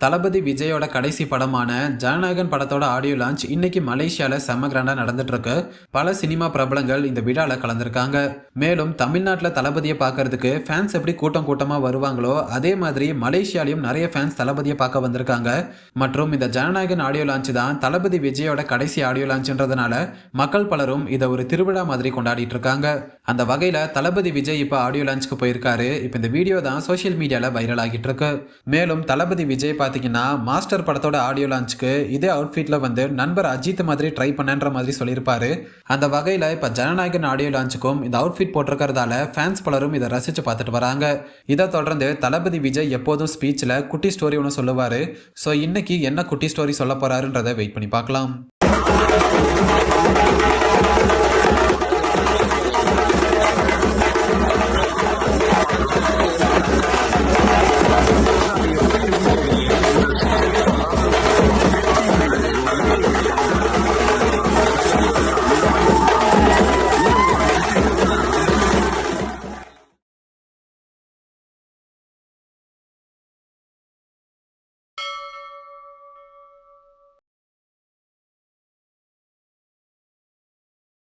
தளபதி விஜயோட கடைசி படமான ஜனநாயகன் படத்தோட ஆடியோ லான்ச் இன்னைக்கு மலேசியால செம்ம கிராண்டா நடந்துட்டு இருக்கு. பல சினிமா பிரபலங்கள் இந்த விழால கலந்துருக்காங்க. மேலும் தமிழ்நாட்டில் தளபதியை பார்க்கறதுக்கு ஃபேன்ஸ் எப்படி கூட்டம் கூட்டமா வருவாங்களோ அதே மாதிரி மலேசியாலையும் நிறைய ஃபேன்ஸ் தளபதியை பார்க்க வந்திருக்காங்க. மற்றும் இந்த ஜனநாயகன் ஆடியோ லான்ச் தான் தளபதி விஜயோட கடைசி ஆடியோ லான்ச்ன்றதுனால மக்கள் பலரும் இதை ஒரு திருவிழா மாதிரி கொண்டாடிட்டு இருக்காங்க. அந்த வகையில தளபதி விஜய் இப்ப ஆடியோ லான்ச்சுக்கு போயிருக்காரு. இப்ப இந்த வீடியோ தான் சோசியல் மீடியால வைரல் ஆகிட்டு இருக்கு. மேலும் தளபதி விஜய் பாத்தீங்கன்னா மாஸ்டர் படத்தோட ஆடியோ லான்ச்சுக்கு இதே அவுட்ஃபிட்ல வந்து நண்பர் அஜித் மாதிரி ட்ரை பண்ணன்ற மாதிரி சொல்லியிருப்பாரு. அந்த வகையில இப்ப ஜனநாயகன் ஆடியோ லான்ச்சுக்கும் இந்த அவுட்ஃபிட் போட்டிருக்கிறதால ஃபேன்ஸ் பலரும் இதை ரசிச்சு பார்த்துட்டு வராங்க. இதை தொடர்ந்து தளபதி விஜய் எப்போதும் ஸ்பீச்ல குட்டி ஸ்டோரி ஒன்று சொல்லுவாரு. ஸோ இன்னைக்கு என்ன குட்டி ஸ்டோரி சொல்ல போறாருன்றதை வெயிட் பண்ணி பார்க்கலாம்.